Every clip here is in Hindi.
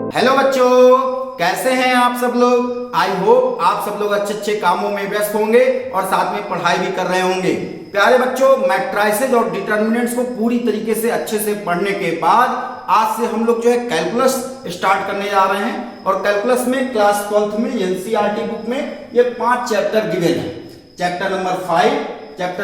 हेलो बच्चों, कैसे हैं आप सब लोग। आई होप आप सब लोग अच्छे अच्छे कामों में व्यस्त होंगे और साथ में पढ़ाई भी कर रहे होंगे। प्यारे बच्चों, मैट्राइसेस और डिटर्मिनेंट्स को पूरी तरीके से अच्छे से पढ़ने के बाद आज से हम लोग जो है कैलकुलस स्टार्ट करने जा रहे हैं। और कैलकुलस में क्लास 12th में एनसीईआरटी बुक में ये 5 चैप्टर गिवन है। चैप्टर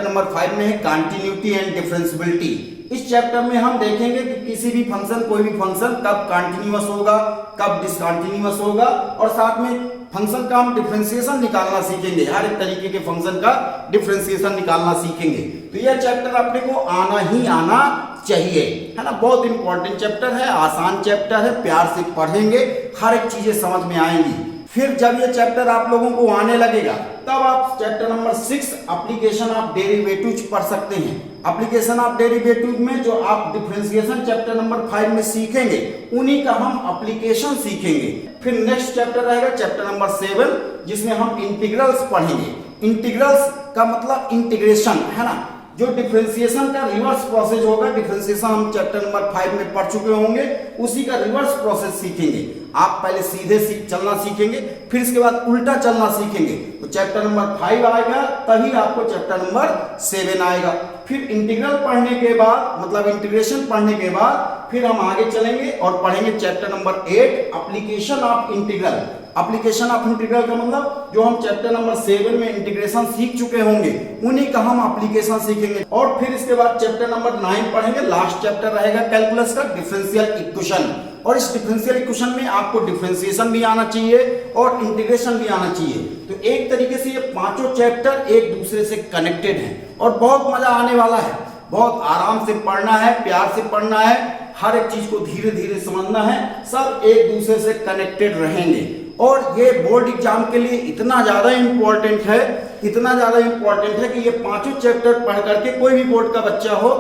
नंबर 5 में है कंटिन्यूटी एंड डिफरेंशियबिलिटी। इस चैप्टर में हम देखेंगे कि किसी भी फंक्शन, कोई भी फंक्शन कब कंटिन्यूअस होगा, कब डिसकंटिन्यूअस होगा, और साथ में फंक्शन का हम डिफरेंशिएशन निकालना सीखेंगे। हर एक तरीके के फंक्शन का डिफरेंशिएशन निकालना सीखेंगे। तो यह चैप्टर अपने को आना ही आना चाहिए, है ना। बहुत इंपॉर्टेंट चैप्टर है, आसान चैप्टर है, प्यार से पढ़ेंगे हर एक चीजें समझ में आएंगी। फिर जब ये चैप्टर आप लोगों को आने लगेगा तब आप chapter number 6 application of derivatives पढ़ सकते हैं। एप्लीकेशन ऑफ डेरिवेटिव में जो आप डिफरेंशिएशन चैप्टर नंबर 5 में सीखेंगे उन्हीं का हम एप्लीकेशन सीखेंगे। फिर नेक्स्ट चैप्टर रहेगा चैप्टर नंबर 7 जिसमें हम इंटीग्रल्स पढ़ेंगे। इंटीग्रल्स का मतलब इंटीग्रेशन, है ना। जो डिफरेंशिएशन का रिवर्स प्रोसेस होगा, डिफरेंशिएशन हम चैप्टर नंबर 5 में पढ़ चुके होंगे, उसी का रिवर्स प्रोसेस सीखेंगे। आप पहले सीधे चलना सीखेंगे, फिर इसके बाद उल्टा चलना सीखेंगे। तो चैप्टर नंबर 5 आएगा, तभी आपको चैप्टर नंबर 7 आएगा। फिर इंटीग्रल पढ़ने के बाद, मतलब इंटीग्रेशन पढ़ने के बाद फिर हम आगे चलेंगे और पढ़ेंगे chapter number 8 application of integral. Application of integral का मतलब जो हम चैप्टर नंबर 7 में इंटीग्रेशन सीख चुके होंगे उन्हीं का हम एप्लीकेशन सीखेंगे। और फिर इसके बाद चैप्टर नंबर 9 पढ़ेंगे। लास्ट चैप्टर रहेगा कैलकुलस का डिफरेंशियल इक्वेशन। और इस डिफरेंशियल इक्वेशन में आपको डिफरेंशिएशन भी आना चाहिए और इंटीग्रेशन भी आना चाहिए। तो एक तरीके से ये पांचों चैप्टर एक दूसरे से कनेक्टेड हैं और बहुत मजा आने वाला है। बहुत आराम से पढ़ना है, प्यार से पढ़ना है, हर एक चीज को धीरे धीरे समझना है। सब एक दूसरे से कनेक्टेड रहेंगे। और ये बोर्ड एग्जाम के लिए इतना ज्यादा इंपॉर्टेंट है, इतना ज्यादा इंपॉर्टेंट है कि ये पांचों चैप्टर पढ़ करके कोई भी बोर्ड का बच्चा हो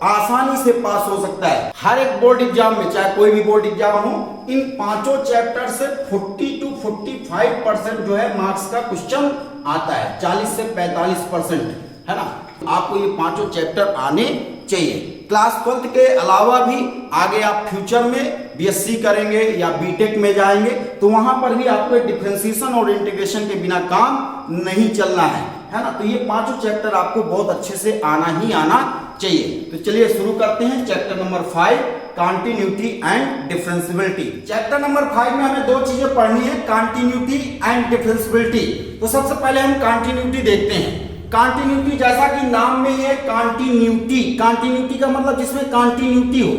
आसानी से पास हो सकता है। हर एक बोर्ड एग्जाम में, चाहे कोई भी बोर्ड एग्जाम हो, इन पांचों चैप्टर से 40 to 45% जो है मार्क्स का क्वेश्चन आता है। 40 से 45%, है ना। आपको ये पांचों चैप्टर आने चाहिए। क्लास 12 के अलावा भी आगे आप फ्यूचर में बीएससी करेंगे या बीटेक में जाएंगे तो वहां पर भी आपको डिफरेंशिएशन और इंटीग्रेशन के बिना काम नहीं चलना है ना। तो ये पांचों चैप्टर आपको बहुत अच्छे से आना ही आना चाहिए। तो चलिए शुरू करते हैं chapter number 5 continuity and differentiability. Chapter number 5 में हमें दो चीजें पढ़नी है, कंटिन्यूटी एंड डिफरेंशियबिलिटी। तो सबसे पहले हम कंटिन्यूटी देखते हैं। कंटिन्यूटी जैसा कि नाम में है कंटिन्यूटी, कंटिन्यूटी का मतलब जिसमें कंटिन्यूटी हो,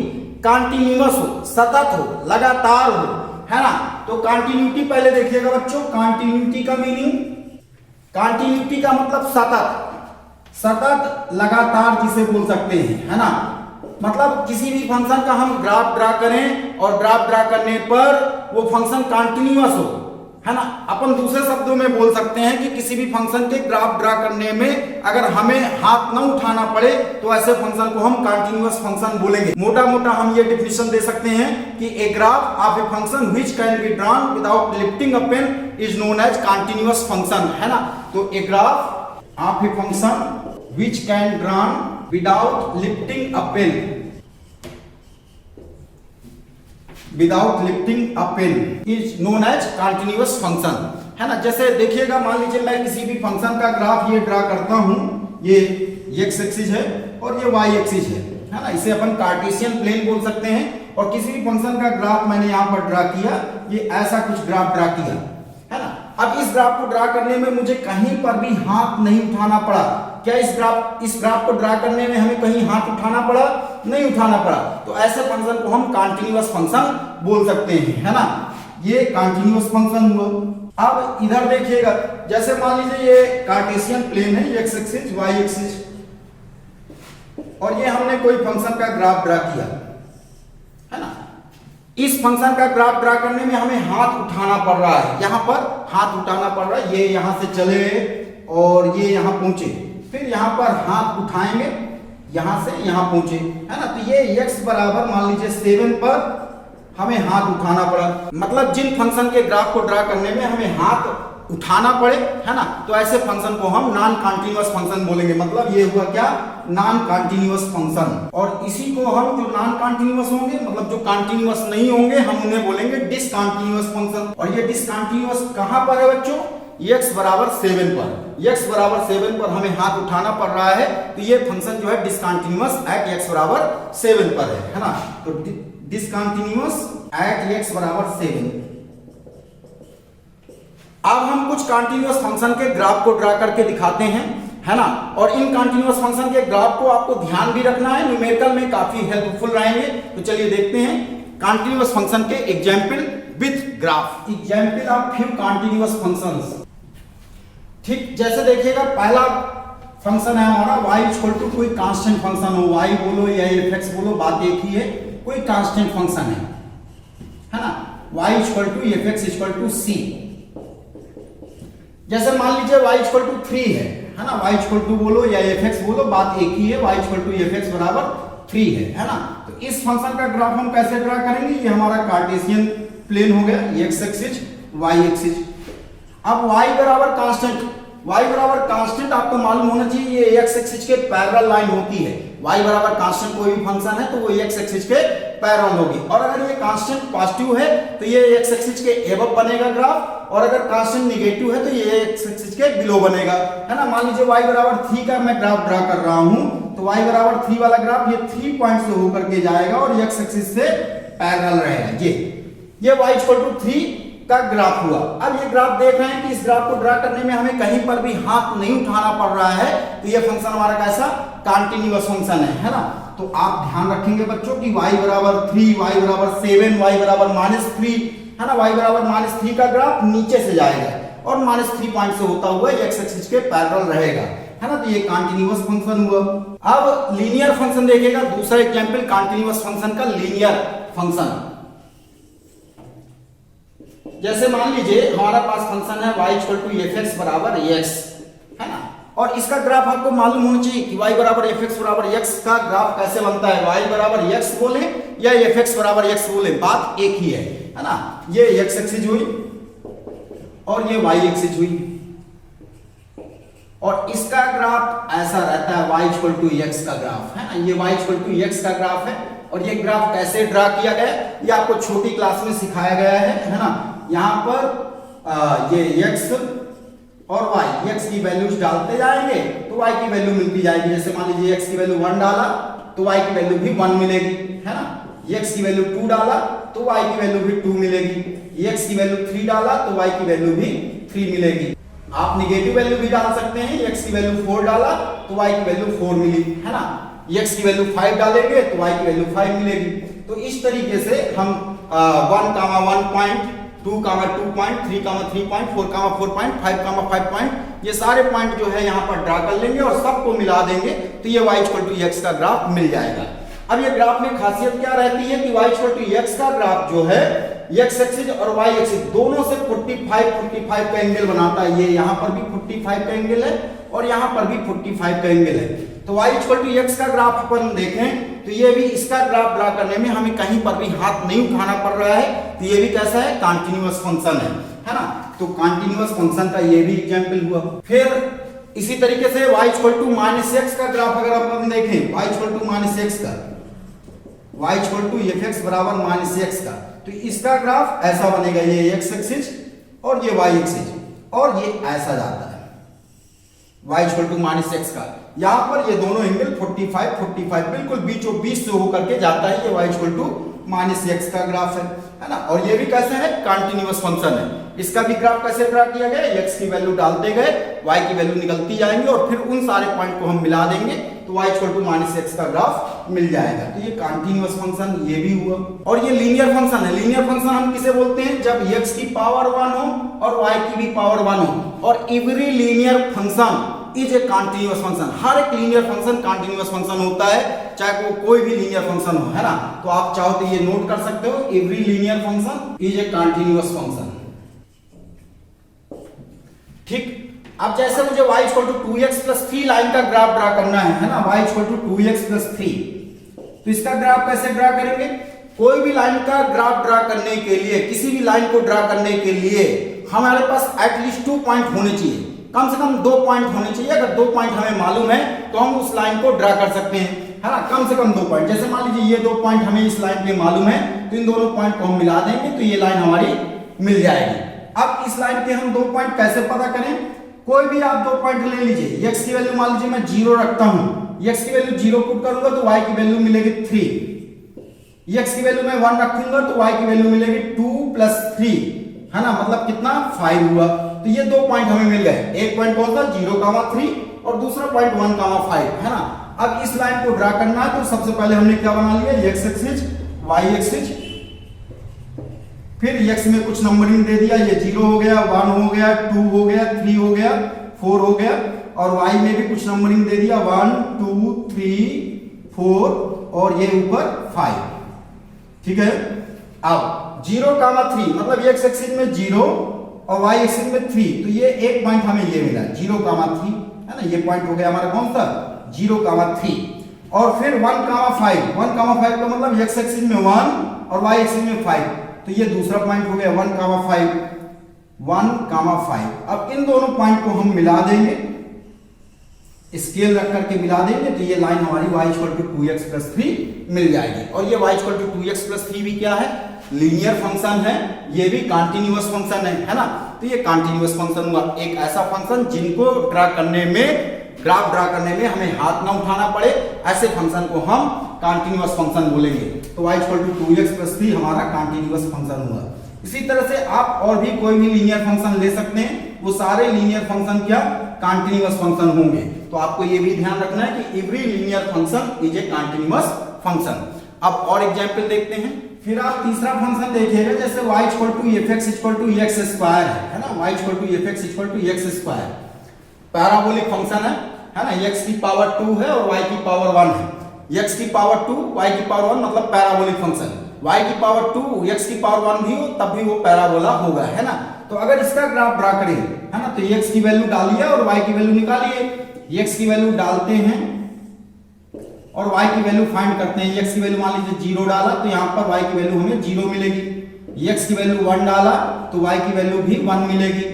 कंटिन्यूअस हो, सतत हो, लगातार हो, है ना। तो कंटिन्यूटी पहले देखिएगा बच्चों। कंटिन्यूटी का मीनिंग, कंटिन्यूटी का मतलब सतत, सतत, लगातार जिसे बोल सकते हैं, है ना। मतलब किसी भी फंक्शन का हम ग्राफ ड्रा करें और ग्राफ ड्रा करने पर वो फंक्शन कंटिन्यूअस हो, है ना। अपन दूसरे शब्दों में बोल सकते हैं कि किसी भी फंक्शन के ग्राफ ड्रा करने में अगर हमें हाथ न उठाना पड़े तो ऐसे फंक्शन को हम कंटिन्यूअस फंक्शन बोलेंगे। मोटा मोटा हम ये डिफिनेशन दे सकते हैं कि a graph of a function which can be drawn without lifting a pen is known as continuous function, है ना। तो a graph of a function which can drawn without lifting a pen, without lifting a pen is known as continuous function, है ना। जैसे देखिएगा, मान लीजिए मैं किसी भी फंक्शन का ग्राफ ये ड्रा करता हूं, ये एक्स एक्सिस है और ये वाई एक्सिस है ना। इसे अपन कार्टेशियन प्लेन बोल सकते हैं। और किसी भी फंक्शन का ग्राफ मैंने यहां पर ड्रा किया, ये ऐसा कुछ ग्राफ ड्रा किया, है ना। अब इस ग्राफ को ड्रा करने में मुझे कहीं पर भी हाथ नहीं उठाना पड़ा। क्या इस ग्राफ को ड्रा करने में हमें कहीं हाथ उठाना पड़ा? नहीं उठाना पड़ा। तो ऐसे फंक्शन को हम कंटिन्यूअस फंक्शन बोल सकते हैं, है ना। ये कंटिन्यूअस फंक्शन हुआ। अब इधर देखिएगा, जैसे मान लीजिए ये कार्टेशियन प्लेन है, एक्स एक्सिस, वाई एक्सिस, और ये हमने कोई फंक्शन का ग्राफ ड्रा किया, है ना। इस फंक्शन का ग्राफ ड्रा करने में हमें हाथ उठाना पड़ रहा है, यहां पर हाथ उठाना पड़ रहा है। ये यहां से चले और ये यहां पहुंचे, फिर यहां पर हाथ उठाएंगे, यहां से यहां पहुंचे, है ना। तो ये x बराबर मान लीजिए 7 पर हमें हाथ उठाना पड़ा। मतलब जिन फंक्शन के ग्राफ को ड्रा करने में हमें हाथ उठाना पड़े, है ना, तो ऐसे फंक्शन को हम नॉन कॉन्टिन्यूअस फंक्शन बोलेंगे। मतलब ये हुआ क्या, नॉन कॉन्टिन्यूअस फंक्शन। और इसी को हम जो नॉन कॉन्टिन्यूअस होंगे, मतलब जो कॉन्टिन्यूअस नहीं होंगे, हम उन्हें बोलेंगे डिसकॉन्टिन्यूअस फंक्शन। और ये डिसकॉन्टिन्यूअस कहां पर है बच्चों, x बराबर 7 पर, x बराबर 7 पर हमें हाथ उठाना पड़ रहा है, तो ये फंक्शन जो है डिसकॉन्टिन्यूअस एट x बराबर 7 पर है ना। तो डिसकॉन्टिन्यूअस एट x बराबर 7। अब हम कुछ कॉन्टिन्यूअस फंक्शन के ग्राफ को ड्रा करके दिखाते हैं, है ना। और इन कॉन्टिन्यूअस फंक्शन के ग्राफ को आपको ध्यान भी रखना है, न्यूमेरिकल में काफी हेल्पफुल रहेंगे। तो चलिए देखते हैं कॉन्टिन्यूअस फंक्शन के example with graph. Example of few continuous functions. ठीक, जैसे देखिएगा पहला फंक्शन है हमारा y इक्वल टू कोई कांस्टेंट फंक्शन हो, y बोलो या f(x) बोलो, बात एक ही है, कोई कांस्टेंट फंक्शन है ना। y equal to f(x) equal to c। जैसे मान लीजिए y इक्वल टू 3 है ना, y इक्वल टू बोलो या f(x) बोलो, बात एक ही है, y इक्वल टू f(x) बराबर 3 है ना। तो इस फंक्शन का ग्राफ हम कैसे ड्रा करेंगे, ये हमारा कार्टेशियन प्लेन हो गया, x एक्सिस y एक्सिस। अब y बराबर कांस्टेंट, y बराबर कांस्टेंट आपको मालूम होना चाहिए ये x एक्सिस के पैरेलल लाइन होती है। y बराबर कांस्टेंट कोई भी फंक्शन है तो वो x एक्सिस के पैरेलल होगी। और अगर ये कांस्टेंट पॉजिटिव है तो ये x एक्सिस के एबव बनेगा ग्राफ, और अगर कांस्टेंट नेगेटिव है तो ये x एक्सिस के बिलो बनेगा, है ना। मान लीजिए y बराबर 3 का मैं ग्राफ ड्रा कर रहा हूं, तो y बराबर 3 वाला ग्राफ ये 3 पॉइंट से होकर के जाएगा और x एक्सिस से पैरेलल रहेगा। ये y इक्वल टू 3 का ग्राफ हुआ। अब ये ग्राफ देख रहे हैं कि इस ग्राफ को ड्रा करने में हमें कहीं पर भी हाथ नहीं उठाना पड़ रहा है, तो ये फंक्शन हमारा कैसा, कॉन्टिन्यूअस फंक्शन है ना। तो आप ध्यान रखेंगे बच्चों कि y बराबर 3, y बराबर 7, y बराबर -3, है ना। y बराबर -3 का ग्राफ नीचे से जाएगा और -3 पॉइंट से होता हुआ x एक्सिस के पैरेलल रहेगा, है ना। तो ये कॉन्टिन्यूअस फंक्शन हुआ। अब लीनियर फंक्शन देखिएगा, दूसरा एग्जांपल कॉन्टिन्यूअस फंक्शन का लीनियर फंक्शन। जैसे मान लीजिए हमारा पास फंक्शन है y इक्वल टू f(x) बराबर x, है ना। और इसका ग्राफ आपको मालूम होना चाहिए कि y बराबर f(x) बराबर x का ग्राफ कैसे बनता है। y बराबर x बोले या f(x) बराबर x बोले, बात एक ही है ना। ये x एक्सिस हुई और ये y एक्सिस हुई, और इसका ग्राफ ऐसा रहता है y इक्वल टू x का ग्राफ, है ना। ये y इक्वल टू x का ग्राफ है। और ये ग्राफ कैसे ड्रा किया गया, ये आपको छोटी क्लास में सिखाया गया है ना। यहां पर ये x और y, x की वैल्यूज डालते जाएंगे तो y की वैल्यू मिलती जाएगी। जैसे मान लीजिए x की वैल्यू 1 डाला तो y की वैल्यू भी 1 मिलेगी, है ना। x की वैल्यू 2 डाला तो y की वैल्यू भी 2 मिलेगी, x की वैल्यू 3 डाला तो y की वैल्यू भी 3 मिलेगी। आप निगेटिव वैल्यू भी डाल सकते हैं, x की वैल्यू 4 डाला तो y की वैल्यू 4 मिली, है ना। x की वैल्यू 5 डालेंगे तो y की वैल्यू 5 मिलेगी। तो इस तरीके से हम 1, 1 point, 2, 2 point, 3, 3 point, 4, 4 point, 5, 5 point, ये सारे पॉइंट जो है यहाँ पर ड्रा कर लेंगे और सबको मिला देंगे तो ये y इक्वल टू x का ग्राफ मिल जाएगा। अब ये ग्राफ में खासियत क्या रहती है कि y इक्वल टू x का ग्राफ जो है x एक्सिस और y एक्सिस दोनों से 45 का एंगल बनाता है। ये यहाँ पर भी 45 का एंगल है और यहाँ पर भी 45 का एंगल है। तो y इक्वल टू x का ग्राफ अपन देखें तो ये भी, इसका ग्राफ ड्रा करने में हमें कहीं पर भी हाथ नहीं उठाना पड़ रहा है, तो ये भी कैसा है, कॉन्टिन्यूअस फंक्शन है ना। तो कॉन्टिन्यूअस फंक्शन का ये भी एग्जांपल हुआ। फिर इसी तरीके से y इक्वल टू -x का ग्राफ अगर अपन देखें, y इक्वल टू -x का, y इक्वल टू f(x) बराबर -x का, तो इसका ग्राफ ऐसा बनेगा, ये x एक्सिस और ये y एक्सिस, और ये ऐसा जाता है y इक्वल टू -x का। यहाँ पर ये दोनों एंगल 45 बिल्कुल बीचों बीच से होकर के जाता है। ये y इक्वल टू -x का ग्राफ है ना। और ये भी कैसे है, कॉन्टिन्यूअस फंक्शन है। इसका भी ग्राफ कैसे ड्रा किया गया, x की वैल्यू डालते गए, y की वैल्यू निकलती जाएंगी और फिर उन सारे पॉइंट को हम मिला देंगे तो y इक्वल टू -x का ग्राफ मिल जाएगा। तो ये कॉन्टिन्यूअस फंक्शन ये भी हुआ। और ये लीनियर फंक्शन है। लीनियर फंक्शन हम किसे बोलते हैं, जब x की पावर 1 हो और y की भी पावर 1 हो, और every linear function is a continuous function. हर एक लीनियर फंक्शन कॉन्टिन्यूअस फंक्शन होता है, चाहे वो कोई भी लीनियर फंक्शन हो, है ना। तो आप चाहो तो ये नोट कर सकते हो, every linear function is a continuous function. ठीक, अब जैसे मुझे y equal to 2x plus 3 line का ग्राफ ड्रा करना है ना, y equal to 2x plus 3, तो इसका ग्राफ कैसे ड्रा करेंगे। कोई भी लाइन का ग्राफ ड्रा करने के लिए, किसी भी लाइन को ड्रा करने के लिए हमारे पास एटलीस्ट 2 पॉइंट होने चाहिए, कम से कम 2 पॉइंट होने चाहिए। अगर 2 पॉइंट हमें मालूम है तो हम उस लाइन को ड्रा कर सकते हैं, है ना, कम से कम 2 पॉइंट। जैसे मान लीजिए ये 2 पॉइंट हमें इस लाइन पे मालूम है, तो इन दोनों पॉइंट को हम मिला देंगे तो ये लाइन हमारी मिल जाएगी। अब इस लाइन के हम 2 पॉइंट कैसे पता करें? कोई भी आप 2 पॉइंट ले लीजिए। x की वैल्यू मान लीजिए मैं 0 रखता हूं, x की वैल्यू 0 पुट करूंगा तो y की वैल्यू मिलेगी 3। x की वैल्यू मैं 1 रखूंगा तो y की वैल्यू मिलेगी 2 + 3, है ना, मतलब कितना 5 हुआ। तो ये 2 पॉइंट हमें मिल गए। एक पॉइंट कौन सा 0,3 और दूसरा पॉइंट 1,5, है ना। अब इस लाइन को ड्रा करना है तो सबसे पहले हमने क्या बना लिया, x एक्सिस y एक्सिस, फिर x में कुछ नंबरिंग दे दिया, ये 0 हो गया, 1 हो गया, 2 हो गया, 3 हो गया, 4 हो गया, और y में भी कुछ नंबरिंग दे दिया, 1 2 3 4 और ये ऊपर 5, ठीक है। अब 0,3 मतलब x एक्सिस में 0 और y एक्सिस में 3, तो ये एक पॉइंट हमें ये मिला 0,3, है ना, ये पॉइंट हो गया हमारा कौन सा 0,3। और फिर 1,5 का मतलब x एक्सिस में 1 और y एक्सिस में 5, तो ये दूसरा पॉइंट हो गया 1,5। अब इन दोनों पॉइंट को हम मिला देंगे, स्केल रख करके मिला देंगे तो ये लाइन हमारी y = 2x + 3 मिल जाएगी। और ये y = 2x + 3 भी क्या है, लीनियर फंक्शन है, ये भी कंटीन्यूअस फंक्शन है ना। तो ये कंटीन्यूअस फंक्शन हुआ, एक ऐसा फंक्शन जिनको ग्राफ ड्रा करने में हमें हाथ ना उठाना पड़े, ऐसे फंक्शन को हम कंटीन्यूअस फंक्शन बोलेंगे। तो y = 2x + 3 हमारा कंटीन्यूअस फंक्शन हुआ। इसी तरह से आप और भी कोई भी लीनियर फंक्शन ले सकते हैं, वो सारे लीनियर फंक्शन क्या कंटीन्यूअस फंक्शन होंगे। तो आपको ये भी ध्यान रखना है कि every linear function is A continuous function. अब और एग्जांपल देखते हैं। फिर आप तीसरा फंक्शन देखिएगा, जैसे y = fx = x², है ना, y = fx = x², parabolic function है ना, x की पावर 2 है और y की पावर 1 है। x की पावर 2 y की पावर 1 मतलब पैराबोलिक फंक्शन, y की पावर 2 x की पावर 1 भी हो तब भी वो पैराबोला होगा, है ना। तो अगर इसका ग्राफ ड्रा करें, है ना, तो x की वैल्यू डालिए और y की वैल्यू निकालिए। x की वैल्यू डालते हैं और y की वैल्यू फाइंड करते हैं। x की वैल्यू मान लीजिए 0 डाला तो यहाँ पर y की वैल्यू हमें 0 मिलेगी। x की वैल्यू 1 डाला तो y की वैल्यू भी 1 मिलेगी।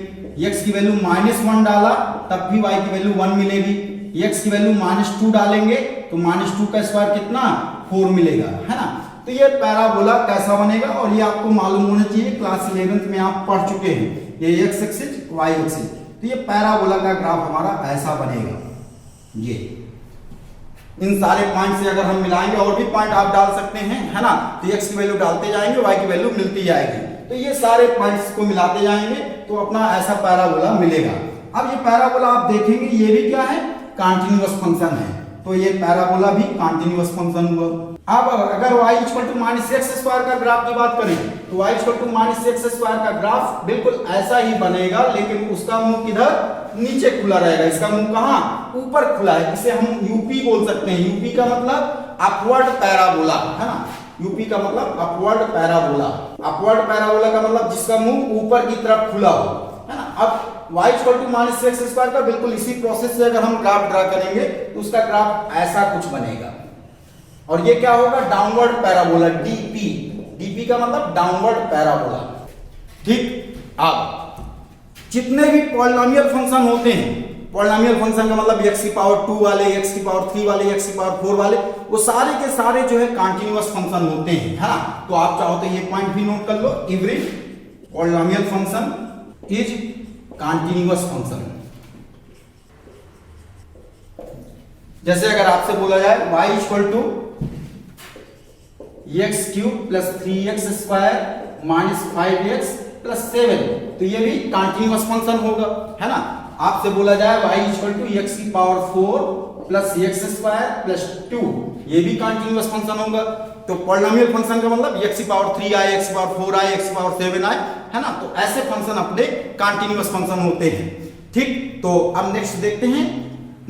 x की वैल्यू -1 डाला तब भी y की वैल्यू 1 मिलेगी। x की वैल्यू -2 डालेंगे तो -2 का स्क्वायर कितना 4 मिलेगा, है ना। तो ये पैराबोला कैसा बनेगा और ये आपको मालूम होना चाहिए, क्लास 11th में आप पढ़ चुके हैं। ये x एक्सिस y एक्सिस, तो ये पैराबोला का ग्राफ हमारा ऐसा बनेगा। ये इन सारे पॉइंट से अगर हम मिलाएंगे, और भी पॉइंट आप डाल सकते हैं, है ना, तो x की वैल्यू डालते जाएंगे, y की वैल्यू मिलती जाएगी। तो ये सारे पॉइंट्स को मिलाते जाएंगे तो अपना ऐसा पैराबोला मिलेगा। अब ये पैराबोला आप देखेंगे ये भी क्या है, कंटीन्यूअस फंक्शन है। तो ये पैराबोला भी कंटीन्यूअस फंक्शन हुआ। अब अगर y = -x² का ग्राफ की बात करें तो y = -x² का ग्राफ बिल्कुल ऐसा ही बनेगा, लेकिन उसका मुंह किधर, नीचे खुला रहेगा। इसका मुंह कहां, ऊपर खुला है। इसे हम यूपी बोल सकते हैं। यूपी का मतलब अपवर्ड पैराबोला, है ना, यूपी का मतलब अपवर्ड पैराबोला। अपवर्ड पैराबोला का मतलब जिसका मुंह ऊपर की तरफ खुला हो, है ना। अब y = -x² का बिल्कुल इसी प्रोसेस से अगर हम ग्राफ ड्रा करेंगे तो उसका ग्राफ ऐसा कुछ बनेगा। और ये क्या होगा, डाउनवर्ड पैराबोला, डीपी का मतलब डाउनवर्ड पैराबोला, ठीक। अब जितने भी पॉलिनोमियल फंक्शन होते हैं, पॉलिनोमियल फंक्शन का मतलब x की पावर 2 वाले, x की पावर 3 वाले, x की पावर 4 वाले, वो सारे के सारे जो है कंटीन्यूअस फंक्शन होते हैं, है ना। तो आप चाहो तो ये पॉइंट भी नोट कर लो, every polynomial function is continuous function. जैसे अगर आपसे बोला जाए y = x³ + 3x² - 5x + 7, तो ये भी कंटीन्यूअस फंक्शन होगा, है ना। आपसे बोला जाए y = x की पावर 4 + x² + 2, ये भी कंटीन्यूअस फंक्शन होगा। तो पॉलिनोमियल फंक्शन का मतलब x की पावर 3 आए, x की पावर 4 आए, x की पावर 7 आए, है ना। तो ऐसे फंक्शन अपने कंटीन्यूअस फंक्शन होते हैं, ठीक। तो अब नेक्स्ट देखते हैं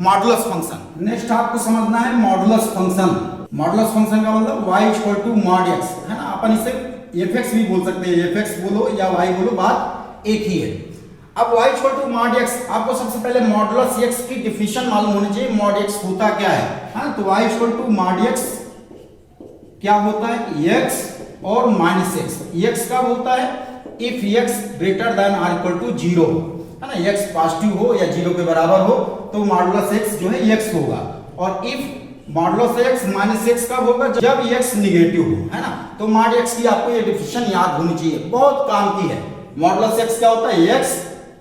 मॉडुलस फंक्शन। नेक्स्ट आपको समझना है मॉडुलस फंक्शन। मॉडुलस फंक्शन का मतलब y = mod x, है ना। अपन इसे fx भी बोल सकते हैं, fx बोलो या y बोलो, बात एक ही है। अब y = mod x, आपको सबसे पहले मॉडुलस x की डिफिनेशन मालूम होनी चाहिए। mod x होता क्या है, हाँ। तो y = mod x क्या होता है, x और -x। x कब होता है, if x greater than or equal to 0 है ना, x पॉजिटिव हो या 0 के बराबर हो तो मॉडुलस x जो है x होगा। और if modulus x minus x कब होगा, जब x निगेटिव हो, है ना। तो मॉड x की आपको ये डेफिनेशन याद होनी चाहिए, बहुत काम की है। मॉडुलस x क्या होता है, x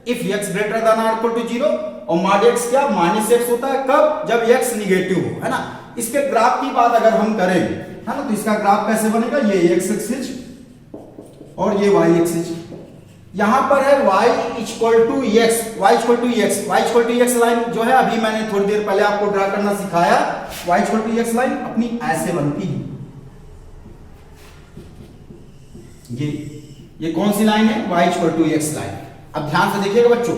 if x greater than or equal to 0, और मॉड x क्या माइनस x होता है कब, जब x निगेटिव हो, है ना। इसके ग्राफ की बात अगर हम करें, है ना, तो इसका ग्राफ कैसे बनेगा, ये x एक्सिस और ये y एक्सिस। यहां पर है y equal to x, y equal to x, y equal to x line जो है अभी मैंने थोड़ी देर पहले आपको ड्रा करना सिखाया। y equal to x line अपनी ऐसे बनती है। ये कौन सी लाइन है, y equal to x line. अब ध्यान से देखिएगा बच्चों,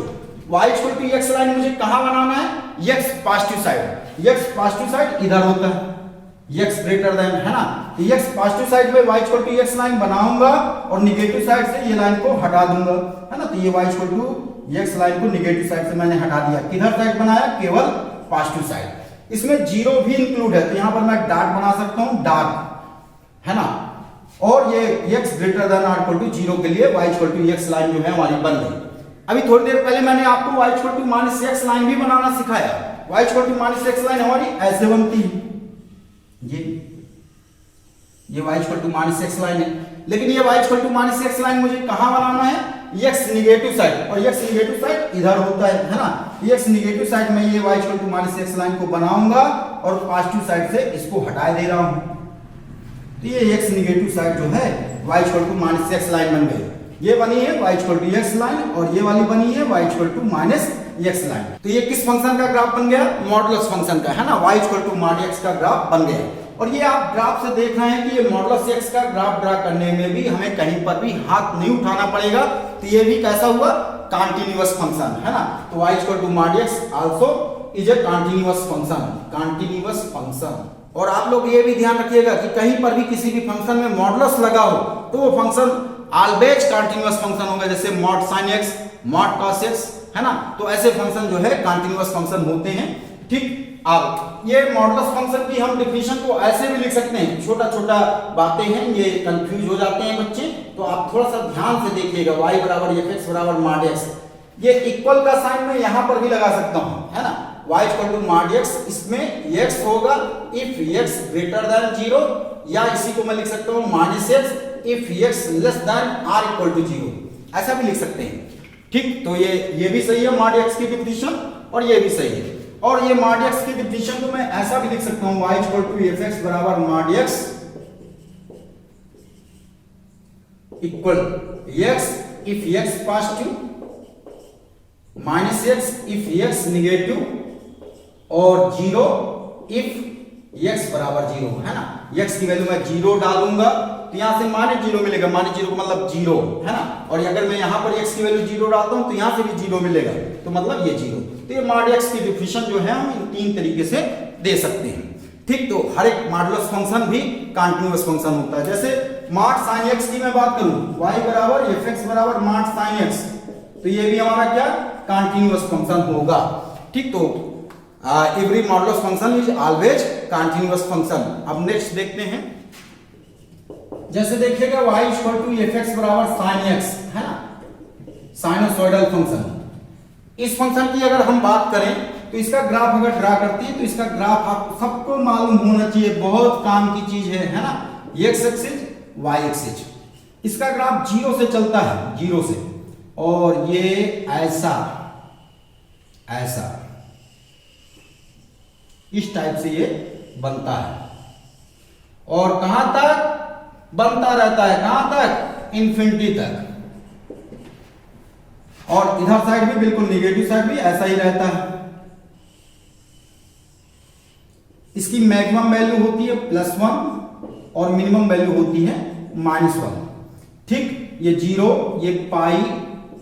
y equal to x line मुझे कहां बनाना है, x positive side, x positive side इधर होता है, x ग्रेटर देन, है ना। तो x पॉजिटिव साइड में y equal to x line बनाऊंगा और निगेटिव साइड से ये लाइन को हटा दूंगा, है ना। तो ये y equal to x line को निगेटिव साइड से मैंने हटा दिया, किधर साइड बनाया, केवल पॉजिटिव साइड। इसमें 0 भी इंक्लूड है, तो यहां पर मैं डॉट बना सकता हूं, डॉट, है ना। और ये x greater than or equal to 0 के लिए y equal to x line जो है हमारी बन गई। अभी थोड़ी देर पहले मैंने आपको y equal to minus x line भी बनाना सिखाया। y equal to minus x line हमारी ऐसे बनती है, ये y equal to minus x line है। लेकिन ये y equal to minus x line मुझे कहां बनाना है, x निगेटिव साइड, और x निगेटिव साइड इधर होता है ना। x निगेटिव साइड में ये y equal to minus x line को बनाऊंगा और पॉजिटिव साइड से इसको हटा दे रहा हूं। तो ये x निगेटिव साइड जो है y equal to minus x line बन गई। ये बनी है y equal to x line और ये वाली बनी है y equal to minus x line. तो ये किस फंक्शन का ग्राफ बन गया, मॉडुलस फंक्शन का, है ना। y equal to mod x का ग्राफ बन गया। और ये आप ग्राफ से देख रहे हैं कि ये मॉडुलस x का ग्राफ ड्रा करने में भी हमें कहीं पर भी हाथ नहीं उठाना पड़ेगा। तो ये भी कैसा हुआ, कंटीन्यूअस फंक्शन, है ना। तो y equal to mod x also is a continuous function, continuous function. और आप लोग ये भी ध्यान रखिएगा कि कहीं पर भी किसी भी फंक्शन में मॉडुलस लगा हो तो वो फंक्शन ऑलवेज कंटीन्यूअस फंक्शन होगा, जैसे mod sin x, mod cos x, है ना। तो ऐसे फंक्शन जो है कंटीन्यूअस फंक्शन होते हैं, ठीक। अब ये मॉडुलस फंक्शन की हम डेफिनेशन को ऐसे भी लिख सकते हैं, छोटा छोटा बातें हैं, ये कंफ्यूज हो जाते हैं बच्चे, तो आप थोड़ा सा ध्यान से देखिएगा। y बराबर fx बराबर मॉड x, ये इक्वल का साइन मैं यहां पर भी लगा सकता हूं, है ना। y equal to mod x, इसमें x होगा इफ x ग्रेटर देन 0, या इसी को मैं लिख सकता हूं minus x if x less than r equal to 0, ऐसा भी लिख सकते हैं, ठीक। तो ये भी सही है मॉड x की डेफिनेशन, और ये भी सही है। और ये मॉड x की डेफिनेशन को मैं ऐसा भी लिख सकता हूं, y इक्वल टू fx बराबर mod x equal x if x positive, minus x if x negative, और 0 इफ x बराबर 0, है ना। x की वैल्यू मैं 0 डालूंगा तो यहां से माइनस 0 मिलेगा, माइनस 0 का मतलब 0, है ना। और अगर मैं यहां पर x की वैल्यू 0 डालता हूं तो यहां से भी 0 मिलेगा, तो मतलब ये 0। तो ये मॉड x की डेफिनेशन जो है हम इन 3 तरीके से दे सकते हैं, ठीक। तो हर एक मॉडुलस फंक्शन भी कंटीन्यूअस फंक्शन होता है। जैसे मॉड sin x की मैं बात करूं, y बराबर fx बराबर मॉड sin x, तो ये भी हमारा क्या कंटीन्यूअस फंक्शन होगा, ठीक। तो every modulus function is always continuous function. अब नेक्स्ट देखते हैं, जैसे देखिएगा y इक्वल टू fx बराबर sin x, है ना, साइनसोइडल फंक्शन। इस फंक्शन की अगर हम बात करें तो इसका ग्राफ अगर ड्रा करती है तो इसका ग्राफ आप सबको मालूम होना चाहिए, बहुत काम की चीज है ना। x एक्सिस y एक्सिस, इसका ग्राफ 0 से चलता है, 0 से, और ये ऐसा ऐसा इस टाइप से ये बनता है, और कहां तक बनता रहता है, कहां तक, इन्फिनिटी तक। और इधर साइड भी बिल्कुल निगेटिव साइड भी ऐसा ही रहता है। इसकी मैक्सिमम वैल्यू होती है +1 और मिनिमम वैल्यू होती है -1, ठीक। ये 0, ये पाई,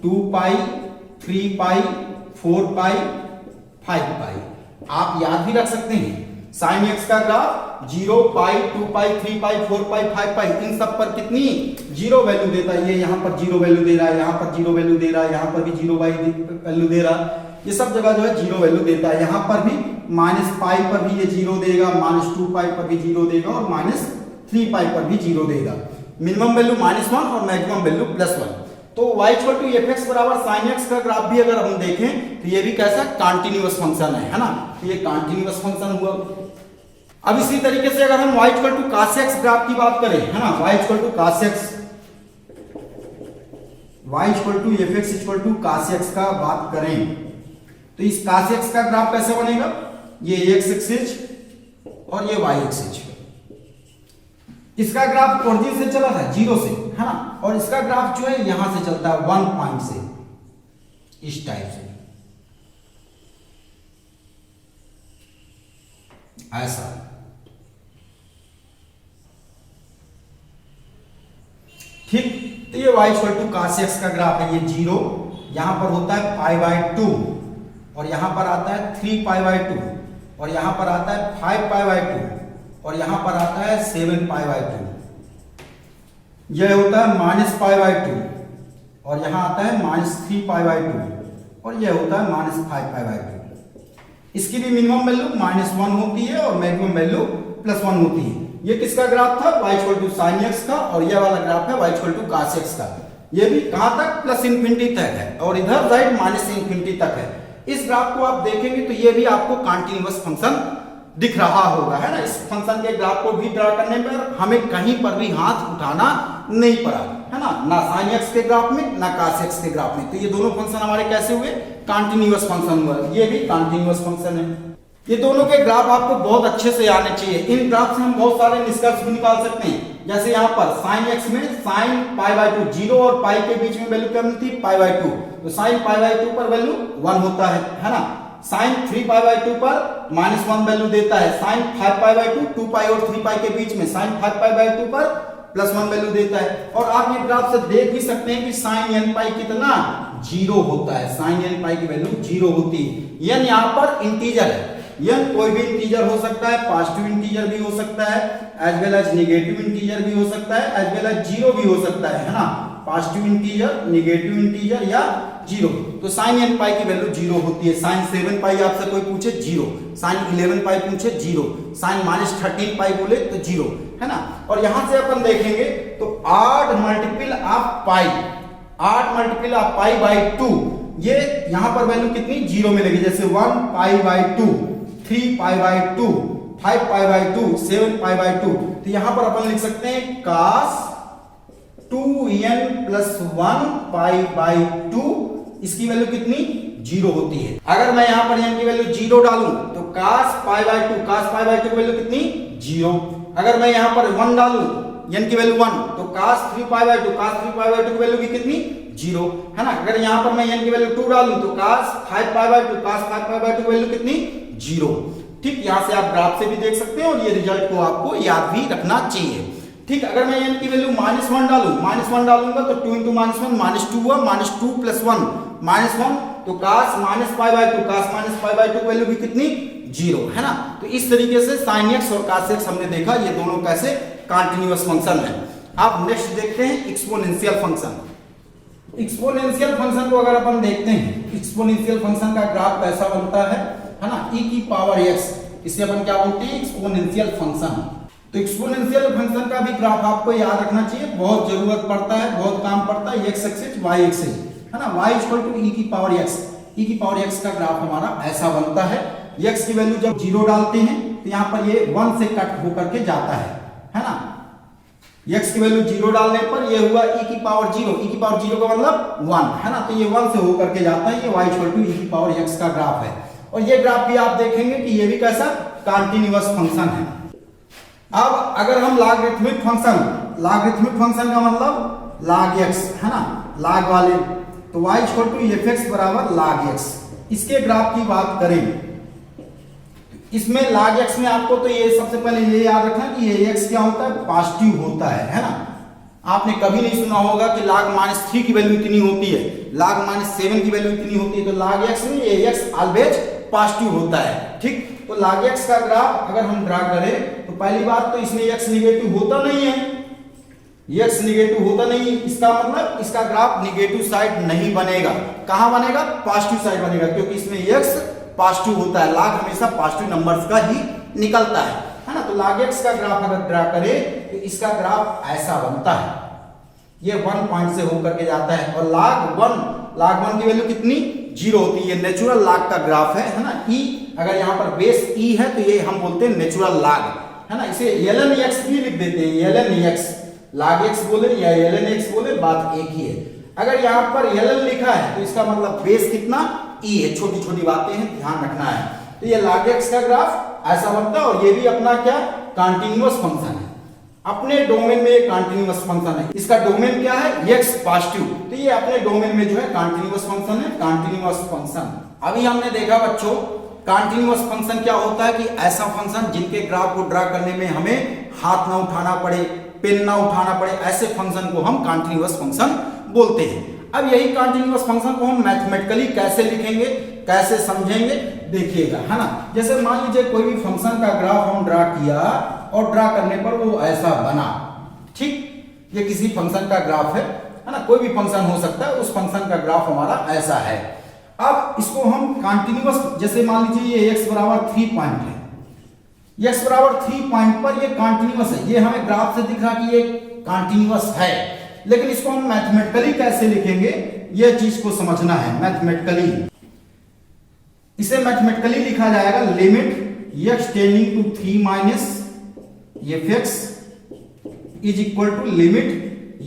2 पाई, 3 पाई, 4 पाई, 5 पाई, आप याद भी रख सकते हैं। sin x का ग्राफ 0, पाई, 2 पाई, 3 पाई, 4 पाई, 5 पाई, इन सब पर कितनी 0 वैल्यू देता है। ये यहां पर 0 वैल्यू दे रहा है, यहां पर 0 वैल्यू दे रहा है, यहां पर भी 0 वैल्यू दे रहा है, ये सब जगह जो है 0 वैल्यू देता है। यहां पर भी -पाई पर भी ये 0 देगा, -2 पाई पर भी 0 देगा, और -3 पाई पर भी 0 देगा। मिनिमम वैल्यू -1 और मैक्सिमम वैल्यू +1। तो y equal to F X बराबर साइन एक्स का ग्राफ भी अगर हम देखें तो ये भी कैसा कॉन्टिन्यूअस फंक्शन है ना, तो ये कॉन्टिन्यूअस फंक्शन हुआ। अब इसी तरीके से अगर हम y equal to cos x graph की बात करें, है ना, y equal to cos x, y equal to F X equal to cos x का बात करें तो इस cos x का ग्राफ कैसे बनेगा, ये x एक्सिस और ये y एक्सिस। इसका ग्राफ ओरिजिन से चला था 0 से, है ना, और इसका ग्राफ जो है यहां से चलता है 1 पॉइंट से, इस टाइप से ऐसा। ठीक, तो ये y equal to cos x का ग्राफ है, ये 0 यहां पर होता है π/2 और यहां पर आता है 3π/2 और यहां पर आता है 5π/2 और यहां पर आता है 7π/2। यह होता है -π/2 और यहां आता है -3π/2 और यह होता है -5π/2। इसकी भी मिनिमम वैल्यू -1 होती है और मैक्सिमम वैल्यू +1 होती है। ये किसका ग्राफ था, y equal to sine X का, और यह वाला ग्राफ है y equal to cos x का। ये भी कहां तक, +∞ तक है और इधर साइड -∞ तक है। इस ग्राफ को आप देखेंगे तो ये भी आपको कॉन्टिन्यूअस फंक्शन दिख रहा होगा, है ना। इस फंक्शन के ग्राफ को भी ड्रा करने पर हमें कहीं पर भी हाथ उठाना नहीं पड़ा, है ना साइन एक्स के ग्राफ में ना cos x के ग्राफ में। तो ये दोनों फंक्शन हमारे कैसे हुए, कॉन्टिन्यूअस फंक्शन हुआ, ये भी कॉन्टिन्यूअस फंक्शन है। ये दोनों के ग्राफ आपको बहुत अच्छे से आने चाहिए। इन ग्राफ से हम बहुत सारे निष्कर्ष भी निकाल सकते हैं। जैसे यहाँ पर साइन एक्स में साइन π/2, 0 और पाई के बीच में वैल्यू क्या मिलती है, π/2, तो साइन π/2 पर वैल्यू 1 होता है ना। साइन 3π/2 पर -1 वैल्यू देता है। साइन 5π/2, 2π और 3π के बीच में साइन 5π/2 पर +1 वैल्यू देता है। और आप ये ग्राफ से देख भी सकते हैं कि साइन n π कितना 0 होता है, साइन n π की वैल्यू 0 होती है। n यहाँ पर इंटीजर है, n कोई भी इंटीजर हो सकता है, पॉजिटिव इंटीजर भी हो सकता है, as well as negative integer भी हो सकता है, एज वेल एज 0 भी हो सकता है ना, पॉजिटिव इंटीजर, नेगेटिव इंटीजर या 0। तो साइन n π की वैल्यू 0 होती है। साइन 7π आपसे कोई पूछे 0, साइन 11π पूछे 0, साइन -13π बोले तो 0, है ना। और यहां से अपन देखेंगे तो 8 multiple of pi, 8 multiple of π/2, ये यहां पर वैल्यू कितनी 0 मिलेगी। जैसे 1π/2, 3π/2, 5π/2, 7π/2। तो यहां पर अपन लिख सकते हैं cos 2n + 1 π/2, इसकी वैल्यू कितनी 0 होती है। अगर मैं यहां पर n की वैल्यू 0 डालूं तो cos π/2, cos π/2 की वैल्यू कितनी 0। अगर मैं यहां पर 1 डालूं n की वैल्यू 1 तो cos 3π/2, cos 3π/2 की वैल्यू भी कितनी 0, है ना। अगर यहां पर मैं n की वैल्यू 2 डालूं तो cos 5π/2, cos 5π/2 की वैल्यू कितनी 0। ठीक, यहां से आप ग्राफ से भी देख सकते हैं और ये रिजल्ट को आपको याद भी रखना चाहिए। ठीक, अगर मैं n की वैल्यू -1 डालूं, -1 डालूंगा तो 2 × -1 -2 हुआ, -2 + 1 -1, तो cos -π/2, cos -π/2 की वैल्यू भी कितनी 0, है ना। तो इस तरीके से sin x और cos x हमने देखा, ये दोनों कैसे कॉन्टिन्यूअस फंक्शन है। अब नेक्स्ट देखते हैं एक्सपोनेंशियल फंक्शन। एक्सपोनेंशियल फंक्शन को अगर अपन देखते हैं, एक्सपोनेंशियल फंक्शन का ग्राफ कैसा बनता है ना, e⁻x, इसे अपन क्या बोलते हैं, एक्सपोनेंशियल फंक्शन। तो एक्सपोनेंशियल फंक्शन का भी ग्राफ आपको याद रखना चाहिए, बहुत जरूरत पड़ता है, बहुत काम पड़ता है। x एक्सिस, y एक्सिस, है ना, y = e⁻x, e⁻x का ग्राफ हमारा ऐसा बनता है। x की वैल्यू जब 0 डालते हैं तो यहाँ पर ये 1 से कट होकर के जाता है ना। x की वैल्यू 0 डालने पर ये हुआ e⁻0, e⁻0 का मतलब 1, है ना, तो ये 1 से होकर के जाता है। ये y = e⁻x का ग्राफ है। और ये ग्राफ भी आप देखेंगे कि ये भी कैसा कॉन्टिन्यूअस फंक्शन है। अब अगर हम लॉगरिथमिक फंक्शन का मतलब log x, है ना, log वाले, तो y = f(x) बराबर log x। इसके ग्राफ की बात करें, इसमें log x में आपको तो ये सबसे पहले ये याद रखना कि ये x क्या होता है, पॉजिटिव होता है ना। आपने कभी नहीं सुना होगा कि log -3 की वैल्यू इतनी होती है, log -7 की वैल्यू इतनी होती है। तो log x में ये x ऑलवेज पॉजिटिव होता है। ठीक, तो log x का ग्राफ अगर हम ड्रा करें तो पहली बात तो इसमें x नेगेटिव होता नहीं है, x नेगेटिव होता नहीं है, इसका मतलब इसका ग्राफ नेगेटिव साइड नहीं बनेगा। कहां बनेगा, पॉजिटिव साइड बनेगा, क्योंकि इसमें x पॉजिटिव होता है। log हमेशा पॉजिटिव नंबर्स का ही निकलता है ना। तो log x का ग्राफ अगर ड्रा करें तो इसका ग्राफ ऐसा बनता है। ये 1 पॉइंट से होकर के जाता है और log 1 की वैल्यू कितनी 0 होती है। नेचुरल लॉग का ग्राफ है ना। ई अगर यहाँ पर बेस ई है तो ये हम बोलते हैं नेचुरल लॉग, है ना। इसे ln x भी लिख देते हैं, ln x, log x बोले या ln x बोले, बात एक ही है। अगर यहाँ पर ln लिखा है तो इसका मतलब बेस कितना ई है। छोटी छोटी बातें हैं, ध्यान रखना है। तो ये log x का ग्राफ ऐसा बनता है और ये भी अपना क्या कंटिन्यूअस फंक्शन है। अपने डोमेन में एक कंटिन्यूअस फंक्शन है, इसका डोमेन क्या है x पॉजिटिव, तो ये अपने डोमेन में जो है कंटिन्यूअस फंक्शन है, कंटिन्यूअस फंक्शन। अभी हमने देखा बच्चों कंटिन्यूअस फंक्शन क्या होता है कि ऐसा फंक्शन जिनके ग्राफ को ड्रा करने में हमें हाथ ना उठाना पड़े, पेन ना उठाना पड़े, ऐसे फंक्शन को हम कंटिन्यूअस फंक्शन बोलते हैं। अब यही कंटिन्यूअस फंक्शन को हम मैथमेटिकली कैसे लिखेंगे, कैसे समझेंगे, देखिएगा, है ना। जैसे मान लीजिए कोई भी फंक्शन का ग्राफ हम ड्रा किया और ड्रा करने पर वो ऐसा बना, ठीक। ये किसी फंक्शन का ग्राफ है ना, कोई भी फंक्शन हो सकता है, उस फंक्शन का ग्राफ हमारा ऐसा है। अब इसको हम कंटिन्यूअस, जैसे मान लीजिए ये x बराबर 3 पॉइंट है, x बराबर 3 पॉइंट पर ये कंटिन्यूअस है, ये हमें ग्राफ से दिख रहा कि ये कंटिन्यूअस है। लेकिन इसको हम मैथमेटिकली कैसे लिखेंगे, ये चीज को समझना है मैथमेटिकली। इसे मैथमेटिकली लिखा जाएगा limit x tending to 3 minus fx is equal to limit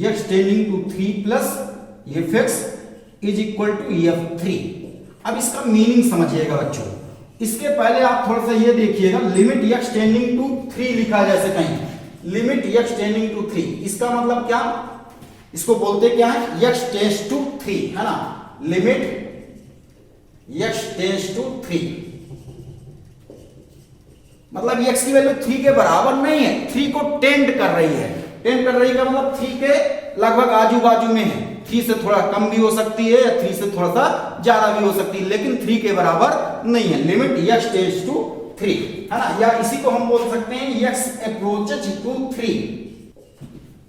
x tending to 3 plus fx is equal to f3। अब इसका मीनिंग समझिएगा बच्चों। इसके पहले आप थोड़ा सा ये देखिएगा, लिमिट x टेंडिंग टू 3 लिखा जैसे कहीं, लिमिट x टेंडिंग टू 3, इसका मतलब क्या, इसको बोलते क्या है x टेंड्स टू 3, है ना। लिमिट x टेंड्स टू 3 मतलब x की वैल्यू 3 के बराबर नहीं है, 3 को टेंड कर रही है। टेंड कर रही का मतलब 3 के लगभग आजू बाजू में है, 3 से थोड़ा कम भी हो सकती है या 3 से थोड़ा सा ज्यादा भी हो सकती है, लेकिन 3 के बराबर नहीं है। लिमिट x टेंड्स टू 3, है ना। या इसी को हम बोल सकते हैं x अप्रोचेस टू 3,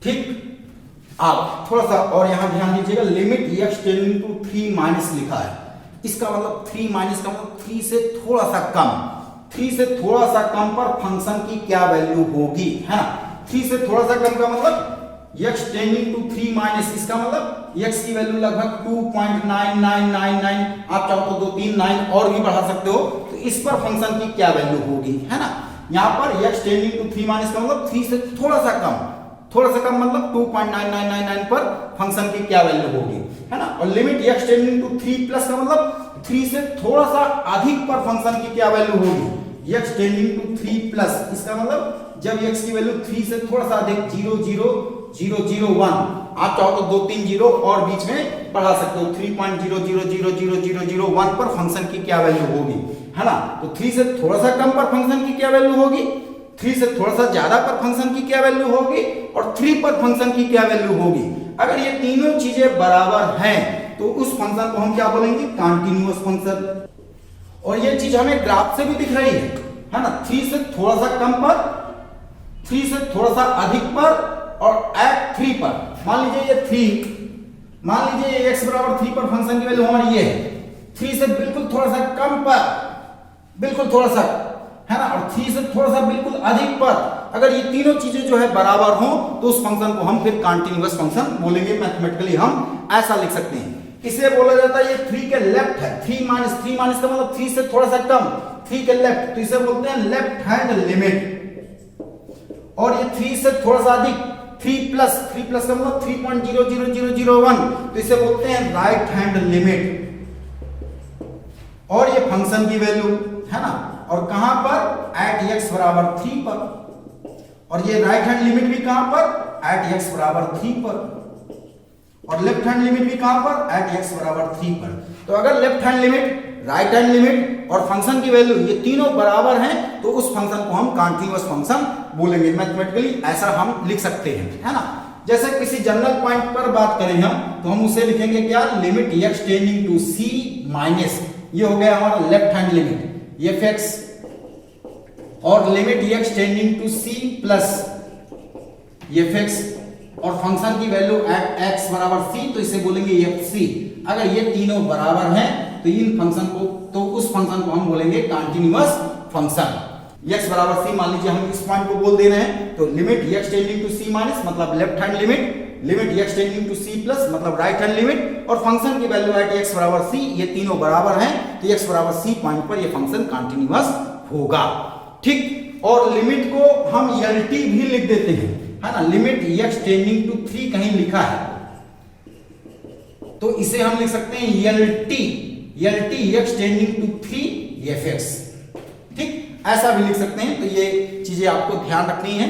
ठीक। अब थोड़ा सा और यहां ध्यान दीजिएगा, limit x tending to 3 minus लिखा है, इसका मतलब 3 माइनस का मतलब 3 से थोड़ा सा कम, 3 से थोड़ा सा कम पर फंक्शन की क्या वैल्यू होगी, है ना। 3 से थोड़ा सा कम का मतलब x टेंडिंग टू 3 माइनस, इसका मतलब x की वैल्यू लगभग 2.9999, आप चाहो तो 2 3 9 और भी बढ़ा सकते हो, तो इस पर फंक्शन की क्या वैल्यू होगी, है ना। यहां पर x टेंडिंग टू 3 माइनस का मतलब 3 से थोड़ा सा कम, थोड़ा सा कम मतलब 2.9999 पर फंक्शन की क्या वैल्यू होगी, है ना। और limit x tending to 3 plus का मतलब 3 से थोड़ा सा अधिक पर फंक्शन की क्या वैल्यू होगी, x टेंडिंग टू 3 प्लस, इसका मतलब जब x की वैल्यू 3 से थोड़ा सा अधिक 0.00001, आप चाहो तो 2 3 जीरो और बीच में बढ़ा सकते हो, 3.0000001 पर फंक्शन की क्या वैल्यू होगी, है ना। तो 3 से थोड़ा सा कम पर फंक्शन की क्या वैल्यू होगी, 3 से थोड़ा सा ज्यादा पर फंक्शन की क्या वैल्यू होगी, और 3 पर फंक्शन की क्या वैल्यू होगी। अगर ये तीनों चीजें बराबर हैं तो उस फंक्शन को हम क्या बोलेंगे, कंटिन्यूअस फंक्शन। और ये चीज हमें ग्राफ से भी दिख रही है ना। 3 से थोड़ा सा कम पर, 3 से थोड़ा सा अधिक पर, और एट 3 पर, मान लीजिए ये 3, मान लीजिए ये x बराबर 3 पर फंक्शन की वैल्यू हमारी ये है, 3 से बिल्कुल थोड़ा सा कम पर, बिल्कुल थोड़ा सा, है ना, और 3 से थोड़ा सा बिल्कुल अधिक पर, अगर ये तीनों चीजें जो है बराबर हो तो उस फंक्शन को हम फिर कंटिन्यूअस फंक्शन बोलेंगे। मैथमेटिकली हम ऐसा लिख सकते हैं। इसे बोला जाता है ये 3 के लेफ्ट है, 3 माइनस का मतलब 3 से थोड़ा सा कम, 3 के लेफ्ट, तो इसे बोलते हैं लेफ्ट हैंड लिमिट। और ये 3 से थोड़ा सा अधिक, 3 प्लस का मतलब 3.00001, तो इसे बोलते हैं राइट हैंड लिमिट। और ये फंक्शन की वैल्यू, है ना, और कहां पर, एट x बराबर 3 पर। और ये राइट हैंड लिमिट भी कहां पर, एट x बराबर 3 पर। और लेफ्ट हैंड लिमिट भी कहां पर, एट x बराबर 3 पर। तो अगर left hand limit, right hand limit और फंक्शन की वैल्यू ये तीनों बराबर हैं तो उस फंक्शन को हम कंटिन्यूअस फंक्शन बोलेंगे। मैथमेटिकली ऐसा हम लिख सकते हैं, है ना। जैसे किसी जनरल पॉइंट पर बात करें हम, तो हम उसे लिखेंगे क्या, limit x tending to c minus, ये हो गया हमारा लेफ्ट हैंड लिमिट fx, और limit x tending to c plus fx, और फंक्शन की वैल्यू एट x बराबर c, तो इसे बोलेंगे fc। अगर ये तीनों बराबर हैं तो इन फंक्शन को, तो उस फंक्शन को हम बोलेंगे कंटिन्यूअस फंक्शन। x बराबर c मान लीजिए हम इस पॉइंट को बोल दे रहे हैं, तो limit x tending to c minus मतलब left hand limit limit x tending to c plus मतलब राइट हैंड लिमिट, और फंक्शन की वैल्यू एट x बराबर c, ये तीनों बराबर हैं तो x बराबर c पॉइंट पर ये फंक्शन कंटीन्यूअस होगा। ठीक, और लिमिट को हम LT भी लिख देते हैं, है ना, लिमिट x टेंडिंग टू 3 कहीं लिखा है तो इसे हम लिख सकते हैं LT x tending to 3 fx। ठीक, ऐसा भी लिख सकते हैं। तो ये चीजें आपको ध्यान रखनी है।